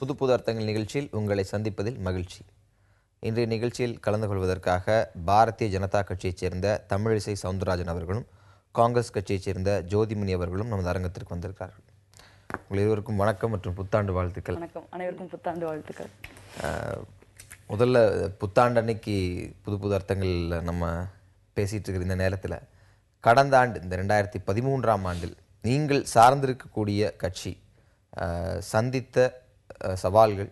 புது புது அர்த்தங்கள் நிகழ்ச்சியில் உங்களை சந்திப்பதில் மகிழ்ச்சி. இன்றைய நிகழ்ச்சியில் கலந்து கொள்வதற்காக பாரதிய ஜனதா கட்சியைச் சேர்ந்த தமிழிசை சவுந்தரராஜன் அவர்களும் காங்கிரஸ் கட்சியைச் சேர்ந்த ஜோதிமணி அவர்களும் நமது அரங்கத்திற்கு வந்திருக்கிறார்கள். உங்கள் இருவருக்கும் வணக்கம் மற்றும் புத்தாண்டு வாழ்த்துக்கள். வணக்கம், அனைவருக்கும் புத்தாண்டு வாழ்த்துக்கள். முதல்ல புத்தாண்டு அன்னைக்கு புது புது அர்த்தங்கள் நம்ம பேசிகிட்டு இருக்கிற இந்த நேரத்தில் கடந்த ஆண்டு இந்த 2013ஆம் ஆண்டில் நீங்கள் சார்ந்திருக்கக்கூடிய கட்சி சந்தித்த சவால்கள்,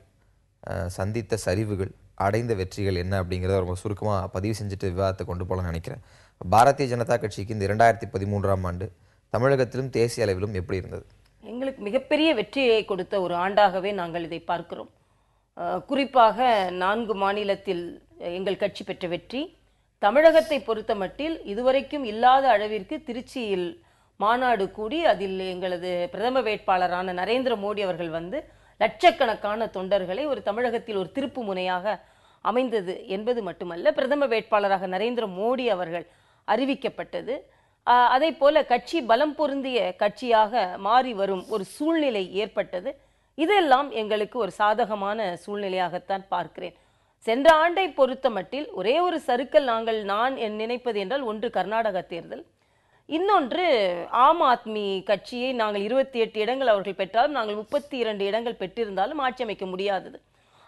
சந்தித்த சரிவுகள், அடைந்த வெற்றிகள் என்ன அப்படிங்கிறத ரொம்ப சுருக்கமாக பதிவு செஞ்சுட்டு விவாதத்தை கொண்டு போகலாம்னு நினைக்கிறேன். பாரதிய ஜனதா கட்சிக்கு இந்த 2013ஆம் ஆண்டு தமிழகத்திலும் தேசிய அளவிலும் எப்படி இருந்தது? எங்களுக்கு மிகப்பெரிய வெற்றியை கொடுத்த ஒரு ஆண்டாகவே நாங்கள் இதை பார்க்கிறோம். குறிப்பாக 4 மாநிலத்தில் எங்கள் கட்சி பெற்ற வெற்றி, தமிழகத்தை பொறுத்த மட்டில் இதுவரைக்கும் இல்லாத அளவிற்கு திருச்சியில் மாநாடு கூடி அதில் எங்களது பிரதம வேட்பாளரான நரேந்திர மோடி அவர்கள் வந்து லட்சக்கணக்கான தொண்டர்களை ஒரு தமிழகத்தில் ஒரு திருப்பு முனையாக அமைந்தது என்பது மட்டுமல்ல, பிரதம வேட்பாளராக நரேந்திர மோடி அவர்கள் அறிவிக்கப்பட்டது. அதே போல கட்சி பலம் பொருந்திய கட்சியாக மாறி வரும் ஒரு சூழ்நிலை ஏற்பட்டது. இதெல்லாம் எங்களுக்கு ஒரு சாதகமான சூழ்நிலையாகத்தான் பார்க்கிறேன். சென்ற ஆண்டை பொறுத்த மட்டில் ஒரே ஒரு சறுக்கல் நான் நினைப்பது என்றால், ஒன்று கர்நாடக தேர்தல், இன்னொன்று ஆம் ஆத்மி கட்சியை நாங்கள் 28 இடங்கள் அவர்கள் பெற்றாலும் நாங்கள் 32 இடங்கள் பெற்றிருந்தாலும் ஆட்சி அமைக்க முடியாதது.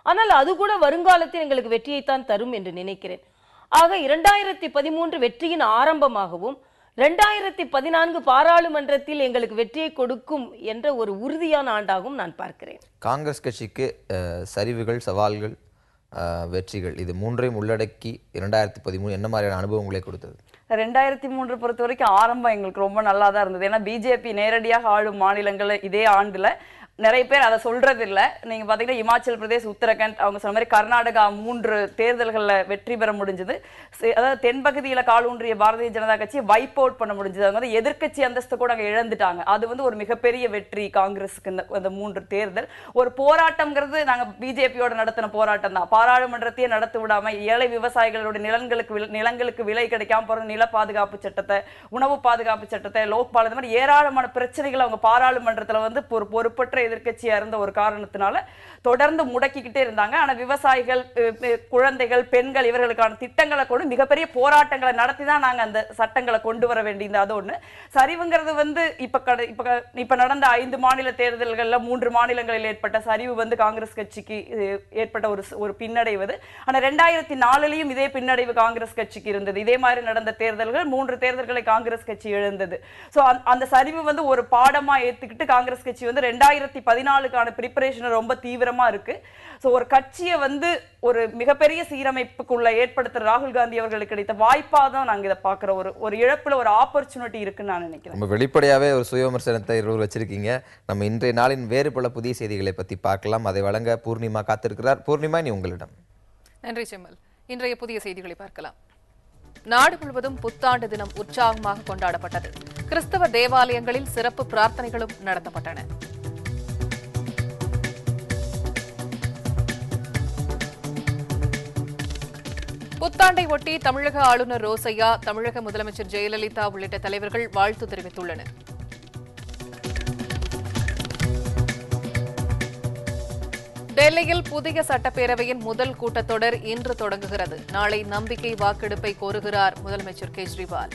ஆனால் அது கூட வருங்காலத்தில் எங்களுக்கு வெற்றியைத்தான் தரும் என்று நினைக்கிறேன். ஆக 2013 வெற்றியின் ஆரம்பமாகவும் 2014 பாராளுமன்றத்தில் எங்களுக்கு வெற்றியை கொடுக்கும் என்ற ஒரு உறுதியான ஆண்டாகவும் நான் பார்க்கிறேன். காங்கிரஸ் கட்சிக்கு சரிவுகள், சவால்கள், வெற்றிகள், இது மூன்றையும் உள்ளடக்கி 2013 என்ன மாதிரியான அனுபவங்களை கொடுத்தது? 2003 பொறுத்த வரைக்கும் ஆரம்பம் எங்களுக்கு ரொம்ப நல்லா தான் இருந்தது. ஏன்னா பிஜேபி நேரடியாக ஆளும் மாநிலங்கள் இதே ஆண்டுல நிறைய பேர் அதை சொல்றது இல்லை. நீங்க பாத்தீங்கன்னா இமாச்சல் பிரதேஷ், உத்தரகண்ட், அவங்க சொன்ன மாதிரி கர்நாடகா 3 தேர்தல்களில் வெற்றி பெற முடிஞ்சது. அதாவது தென்பகுதியில காலூன்றிய பாரதிய ஜனதா கட்சி வைப் அவுட் பண்ண முடிஞ்சது. அவங்க வந்து எதிர்கட்சி அந்தஸ்து கூட அங்கே இழந்துட்டாங்க. அது வந்து ஒரு மிகப்பெரிய வெற்றி காங்கிரஸுக்கு. இந்த 3 தேர்தல் ஒரு போராட்டம்ங்கிறது நாங்க பிஜேபியோட நடத்தின போராட்டம் தான். பாராளுமன்றத்தையே நடத்த விடாம ஏழை விவசாயிகளுடைய நிலங்களுக்கு விலை கிடைக்காம போறது, நில பாதுகாப்பு சட்டத்தை, உணவு பாதுகாப்பு சட்டத்தை, லோக்பால், இந்த மாதிரி ஏராளமான பிரச்சனைகள் அவங்க பாராளுமன்றத்துல வந்து பொறுப்பற்ற எதிர்க்கட்சியா இருந்த ஒரு காரணத்தினால தொடர்ந்து முடக்கிக்கிட்டே இருந்தாங்க. ஆனா விவசாயிகள், குழந்தைகள், பெண்கள் இவர்களுக்கான திட்டங்களை கொண்டு மிகப்பெரிய போராட்டங்களை நடத்தி தான் நாங்க அந்த சட்டங்களை கொண்டு வர வேண்டியது. அது ஒண்ணு. சரிவுங்கிறது வந்து இப்ப நடந்த 5 மாநில தேர்தல்கள்ல 3 மாநிலங்களில் ஏற்பட்ட சரிவு வந்து காங்கிரஸ் கட்சிக்கு ஏற்பட்ட ஒரு பின்னடைவு. ஆனா 2004லயும் இதே பின்னடைவு காங்கிரஸ் கட்சிக்கு இருந்தது. இதே மாதிரி நடந்த தேர்தல்கள் 3 தேர்தல்களை காங்கிரஸ் கட்சி இழந்தது. சோ அந்த சரிவு வந்து ஒரு பாடமா ஏத்துக்கிட்டு காங்கிரஸ் கட்சி வந்து 2014க்கான பிரிப்பரேஷன் ரொம்ப தீவிரமா இருக்கு. சோ ஒரு கட்சியை வந்து ஒரு மிகப்பெரிய சீரமைப்புக்குள்ள ஏற்படுத்த ராகுல் காந்தி அவர்களுக்கு கிடைத்த வாய்ப்பா தான் நாங்க இதை பார்க்கிறோம். ஒரு இழப்புல ஒரு ஆப்பர்ச்சுனிட்டி இருக்குன்னு நான் நினைக்கிறேன். ரொம்ப வெளிப்படையாவே ஒரு சுய விமர்சனத்தை இருவர் வச்சிருக்கீங்க. நம்ம இன்றைய நாளின் வேறு பல புதிய செய்திகளை பத்தி பார்க்கலாம். அதை வழங்க பூர்ணிமா காத்திருக்கிறார். பூர்ணிமா, நீ உங்களிடம். நன்றி செம்மல். இன்றைய புதிய செய்திகளை பார்க்கலாம். நாடு முழுவதும் புத்தாண்டு தினம் உற்சாகமாக கொண்டாடப்பட்டது. கிறிஸ்தவ தேவாலயங்களில் சிறப்பு பிரார்த்தனைகளும் நடத்தப்பட்டன. புத்தாண்டை ஒட்டி தமிழக ஆளுநர் ரோசையா, தமிழக முதலமைச்சர் ஜெயலலிதா உள்ளிட்ட தலைவர்கள் வாழ்த்து தெரிவித்துள்ளனர். டெல்லியில் புதிய சட்டப்பேரவையின் முதல் கூட்டத்தொடர் இன்று தொடங்குகிறது. நாளை நம்பிக்கை வாக்கெடுப்பை கோருகிறார் முதலமைச்சர் கெஜ்ரிவால்.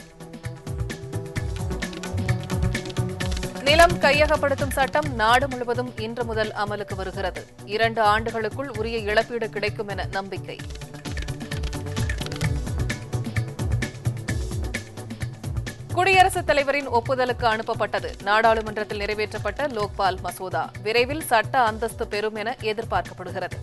நிலம் கையகப்படுத்தும் சட்டம் நாடு முழுவதும் இன்று முதல் அமலுக்கு வருகிறது. 2 ஆண்டுகளுக்குள் உரிய இழப்பீடு கிடைக்கும் என நம்பிக்கை. குடியரசுத் தலைவரின் ஒப்புதலுக்கு அனுப்பப்பட்டது. நாடாளுமன்றத்தில் நிறைவேற்றப்பட்ட லோக்பால் மசோதா விரைவில் சட்ட அந்தஸ்து பெறும் என எதிர்பார்க்கப்படுகிறது.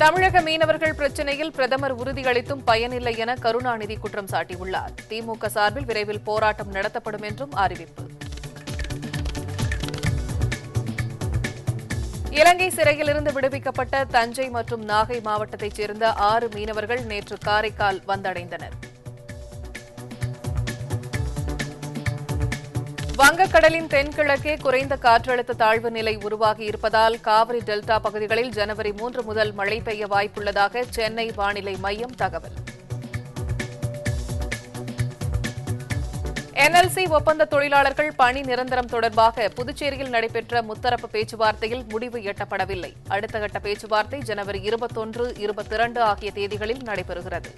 தமிழக மீனவர்கள் பிரச்சினையில் பிரதமர் உறுதியளித்தும் பயனில்லை என கருணாநிதி குற்றம் சாட்டியுள்ளார். திமுக சார்பில் விரைவில் போராட்டம் நடத்தப்படும் என்றும் அறிவிப்பு. இலங்கை சிறையிலிருந்து விடுவிக்கப்பட்ட தஞ்சை மற்றும் நாகை மாவட்டத்தைச் சேர்ந்த 6 மீனவர்கள் நேற்று காரைக்கால் வந்தடைந்தனர். வங்கக்கடலின் தென்கிழக்கே குறைந்த காற்றழுத்த தாழ்வு நிலை உருவாகி இருப்பதால் காவிரி டெல்டா பகுதிகளில் ஜனவரி 3 முதல் மழை பெய்ய வாய்ப்புள்ளதாக சென்னை வானிலை மையம் தகவல். NLC ஒப்பந்த தொழிலாளர்கள் பணி நிரந்தரம் தொடர்பாக புதுச்சேரியில் நடைபெற்ற முத்தரப்பு பேச்சுவார்த்தையில் முடிவு எட்டப்படவில்லை. அடுத்த கட்ட பேச்சுவார்த்தை ஜனவரி 21, 22 ஆகிய தேதிகளில் நடைபெறுகிறது.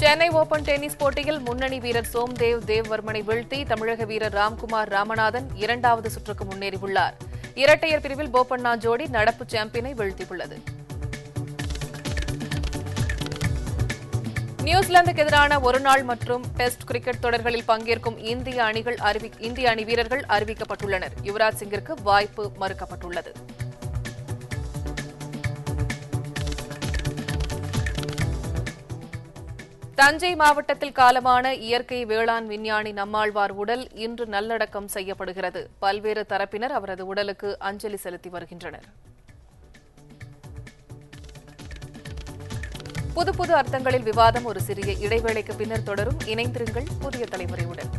சென்னை ஓபன் டென்னிஸ் போட்டியில் முன்னணி வீரர் சோம்தேவ் தேவ்வர்மனை வீழ்த்தி தமிழக வீரர் ராம்குமார் ராமநாதன் 2வது சுற்றுக்கு முன்னேறியுள்ளார். இரட்டையர் பிரிவில் போபண்ணா ஜோடி நடப்பு சாம்பியனை வீழ்த்தியுள்ளது. நியூசிலாந்துக்கு எதிரான ஒருநாள் மற்றும் டெஸ்ட் கிரிக்கெட் தொடர்களில் பங்கேற்கும் இந்திய அணி வீரர்கள் அறிவிக்கப்பட்டுள்ளனர். யுவராஜ் சிங்கிற்கு வாய்ப்பு மறுக்கப்பட்டுள்ளது. தஞ்சை மாவட்டத்தில் காலமான இயற்கை வேளாண் விஞ்ஞானி நம்மாழ்வார் உடல் இன்று நல்லடக்கம் செய்யப்படுகிறது. பல்வேறு தரப்பினர் அவரது உடலுக்கு அஞ்சலி செலுத்தி வருகின்றனர். புது புது அர்த்தங்களில் விவாதம் ஒரு சிறிய இடைவேளைக்கு பின்னர் தொடரும். இணைந்திருங்கள் புதிய தலைமுறையுடன்.